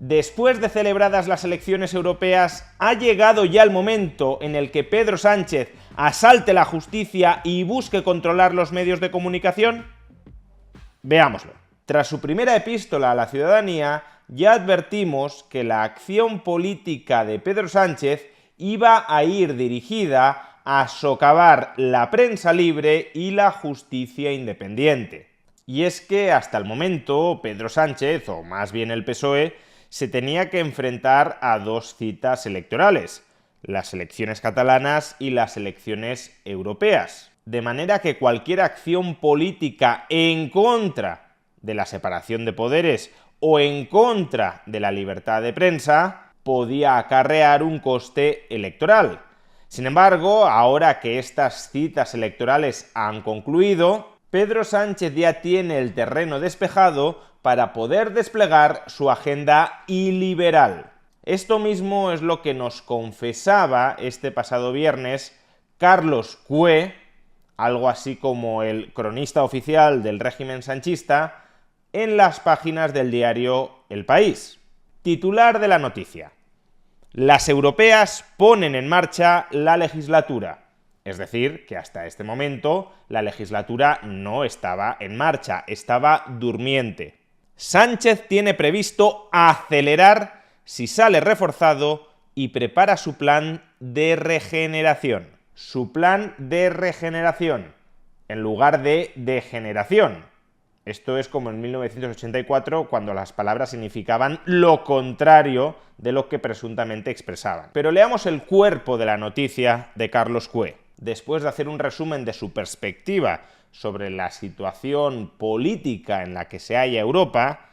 Después de celebradas las elecciones europeas, ¿ha llegado ya el momento en el que Pedro Sánchez asalte la justicia y busque controlar los medios de comunicación? Veámoslo. Tras su primera epístola a la ciudadanía, ya advertimos que la acción política de Pedro Sánchez iba a ir dirigida a socavar la prensa libre y la justicia independiente. Y es que hasta el momento Pedro Sánchez, o más bien el PSOE, se tenía que enfrentar a dos citas electorales, las elecciones catalanas y las elecciones europeas. De manera que cualquier acción política en contra de la separación de poderes o en contra de la libertad de prensa podía acarrear un coste electoral. Sin embargo, ahora que estas citas electorales han concluido, Pedro Sánchez ya tiene el terreno despejado para poder desplegar su agenda iliberal. Esto mismo es lo que nos confesaba este pasado viernes Carlos Cue, algo así como el cronista oficial del régimen sanchista, en las páginas del diario El País. Titular de la noticia: las europeas ponen en marcha la legislatura. Es decir, que hasta este momento la legislatura no estaba en marcha, estaba durmiente. Sánchez tiene previsto acelerar si sale reforzado y prepara su plan de regeneración. Su plan de regeneración, en lugar de degeneración. Esto es como en 1984, cuando las palabras significaban lo contrario de lo que presuntamente expresaban. Pero leamos el cuerpo de la noticia de Carlos Cue. Después de hacer un resumen de su perspectiva sobre la situación política en la que se halla Europa,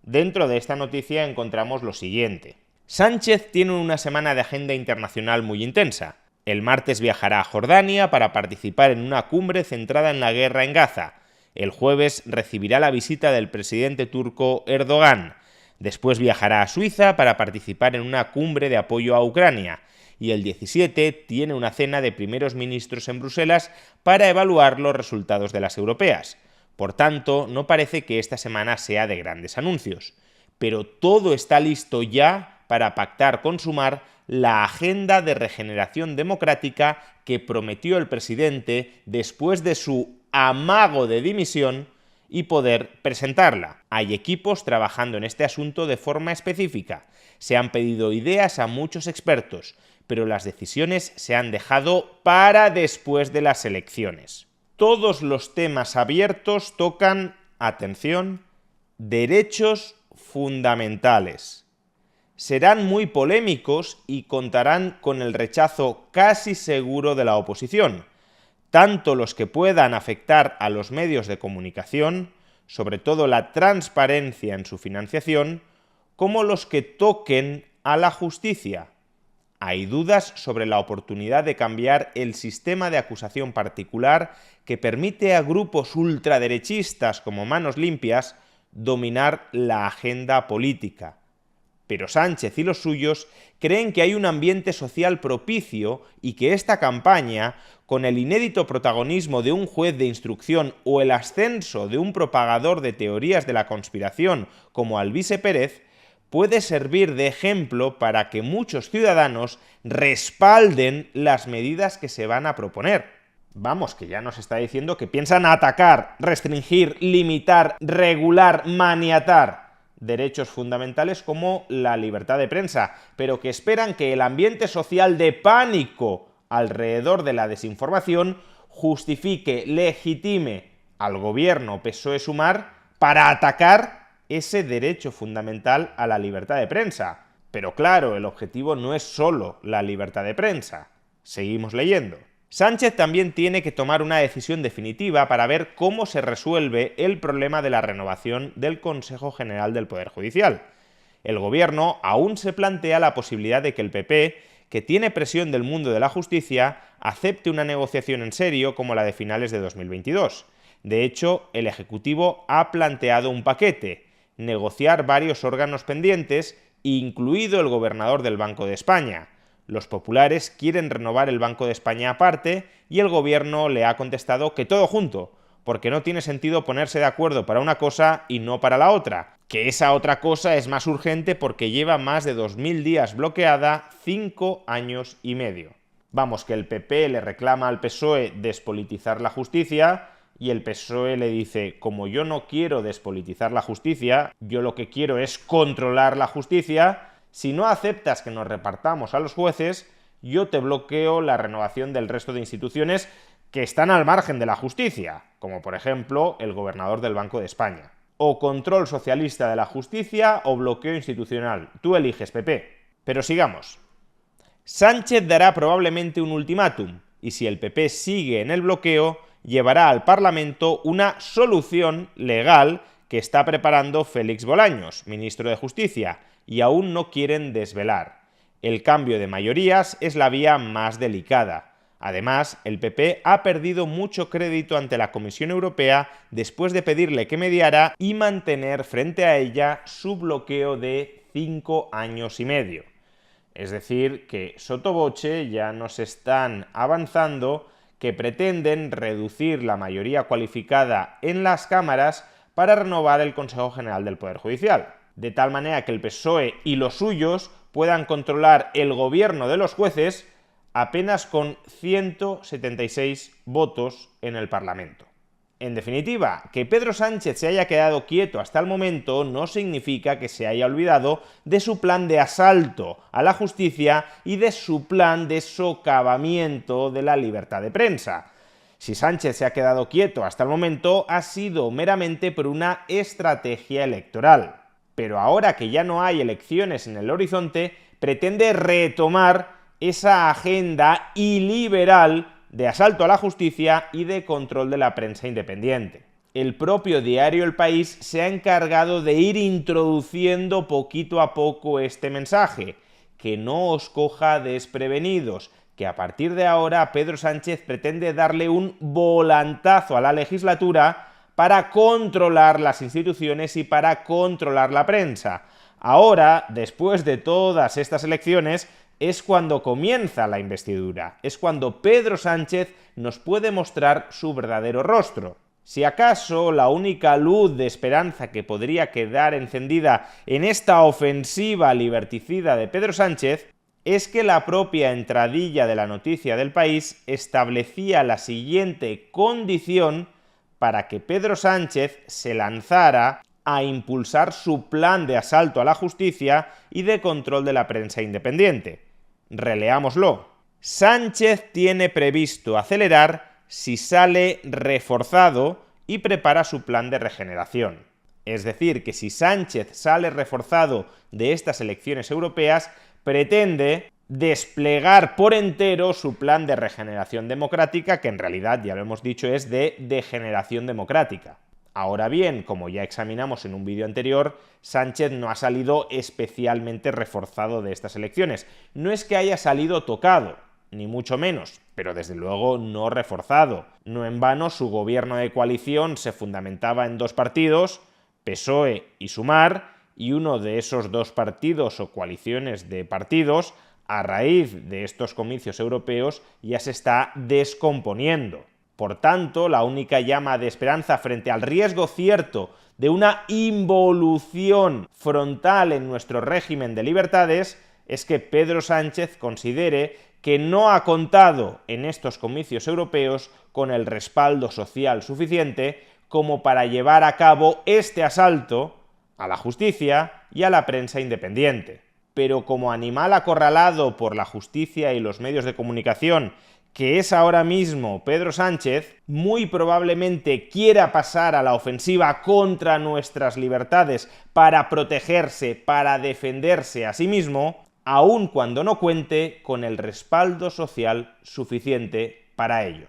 dentro de esta noticia encontramos lo siguiente. Sánchez tiene una semana de agenda internacional muy intensa. El martes viajará a Jordania para participar en una cumbre centrada en la guerra en Gaza. El jueves recibirá la visita del presidente turco Erdogan. Después viajará a Suiza para participar en una cumbre de apoyo a Ucrania. Y el 17 tiene una cena de primeros ministros en Bruselas para evaluar los resultados de las europeas. Por tanto, no parece que esta semana sea de grandes anuncios. Pero todo está listo ya para pactar con Sumar la agenda de regeneración democrática que prometió el presidente después de su amago de dimisión y poder presentarla. Hay equipos trabajando en este asunto de forma específica. Se han pedido ideas a muchos expertos, pero las decisiones se han dejado para después de las elecciones. Todos los temas abiertos tocan, atención, derechos fundamentales. Serán muy polémicos y contarán con el rechazo casi seguro de la oposición, tanto los que puedan afectar a los medios de comunicación, sobre todo la transparencia en su financiación, como los que toquen a la justicia. Hay dudas sobre la oportunidad de cambiar el sistema de acusación particular que permite a grupos ultraderechistas como Manos Limpias dominar la agenda política. Pero Sánchez y los suyos creen que hay un ambiente social propicio y que esta campaña, con el inédito protagonismo de un juez de instrucción o el ascenso de un propagador de teorías de la conspiración como Alvise Pérez, puede servir de ejemplo para que muchos ciudadanos respalden las medidas que se van a proponer. Vamos, que ya nos está diciendo que piensan atacar, restringir, limitar, regular, maniatar derechos fundamentales como la libertad de prensa, pero que esperan que el ambiente social de pánico alrededor de la desinformación justifique, legitime al gobierno PSOE-Sumar para atacar ese derecho fundamental a la libertad de prensa. Pero claro, el objetivo no es solo la libertad de prensa. Seguimos leyendo. Sánchez también tiene que tomar una decisión definitiva para ver cómo se resuelve el problema de la renovación del Consejo General del Poder Judicial. El gobierno aún se plantea la posibilidad de que el PP, que tiene presión del mundo de la justicia, acepte una negociación en serio como la de finales de 2022. De hecho, el Ejecutivo ha planteado un paquete: negociar varios órganos pendientes, incluido el gobernador del Banco de España. Los populares quieren renovar el Banco de España aparte y el gobierno le ha contestado que todo junto, porque no tiene sentido ponerse de acuerdo para una cosa y no para la otra, que esa otra cosa es más urgente porque lleva más de 2000 días bloqueada, 5 años y medio. Vamos, que el PP le reclama al PSOE despolitizar la justicia y el PSOE le dice, como yo no quiero despolitizar la justicia, yo lo que quiero es controlar la justicia, si no aceptas que nos repartamos a los jueces, yo te bloqueo la renovación del resto de instituciones que están al margen de la justicia, como por ejemplo el gobernador del Banco de España. O control socialista de la justicia o bloqueo institucional. Tú eliges, PP. Pero sigamos. Sánchez dará probablemente un ultimátum, y si el PP sigue en el bloqueo, llevará al Parlamento una solución legal que está preparando Félix Bolaños, ministro de Justicia, y aún no quieren desvelar. El cambio de mayorías es la vía más delicada. Además, el PP ha perdido mucho crédito ante la Comisión Europea después de pedirle que mediara y mantener frente a ella su bloqueo de 5 años y medio. Es decir, que sotto voce ya nos están avanzando que pretenden reducir la mayoría cualificada en las cámaras para renovar el Consejo General del Poder Judicial, de tal manera que el PSOE y los suyos puedan controlar el gobierno de los jueces apenas con 176 votos en el Parlamento. En definitiva, que Pedro Sánchez se haya quedado quieto hasta el momento no significa que se haya olvidado de su plan de asalto a la justicia y de su plan de socavamiento de la libertad de prensa. Si Sánchez se ha quedado quieto hasta el momento ha sido meramente por una estrategia electoral. Pero ahora que ya no hay elecciones en el horizonte, pretende retomar esa agenda iliberal de asalto a la justicia y de control de la prensa independiente. El propio diario El País se ha encargado de ir introduciendo poquito a poco este mensaje, que no os coja desprevenidos, que a partir de ahora Pedro Sánchez pretende darle un volantazo a la legislatura para controlar las instituciones y para controlar la prensa. Ahora, después de todas estas elecciones, es cuando comienza la investidura, es cuando Pedro Sánchez nos puede mostrar su verdadero rostro. Si acaso la única luz de esperanza que podría quedar encendida en esta ofensiva liberticida de Pedro Sánchez es que la propia entradilla de la noticia del País establecía la siguiente condición para que Pedro Sánchez se lanzara a impulsar su plan de asalto a la justicia y de control de la prensa independiente. Releámoslo. Sánchez tiene previsto acelerar si sale reforzado y prepara su plan de regeneración. Es decir, que si Sánchez sale reforzado de estas elecciones europeas, pretende desplegar por entero su plan de regeneración democrática, que en realidad, ya lo hemos dicho, es de degeneración democrática. Ahora bien, como ya examinamos en un vídeo anterior, Sánchez no ha salido especialmente reforzado de estas elecciones. No es que haya salido tocado, ni mucho menos, pero desde luego no reforzado. No en vano su gobierno de coalición se fundamentaba en dos partidos, PSOE y Sumar, y uno de esos dos partidos o coaliciones de partidos, a raíz de estos comicios europeos, ya se está descomponiendo. Por tanto, la única llama de esperanza frente al riesgo cierto de una involución frontal en nuestro régimen de libertades es que Pedro Sánchez considere que no ha contado en estos comicios europeos con el respaldo social suficiente como para llevar a cabo este asalto a la justicia y a la prensa independiente. Pero como animal acorralado por la justicia y los medios de comunicación, que es ahora mismo Pedro Sánchez, muy probablemente quiera pasar a la ofensiva contra nuestras libertades para protegerse, para defenderse a sí mismo, aun cuando no cuente con el respaldo social suficiente para ello.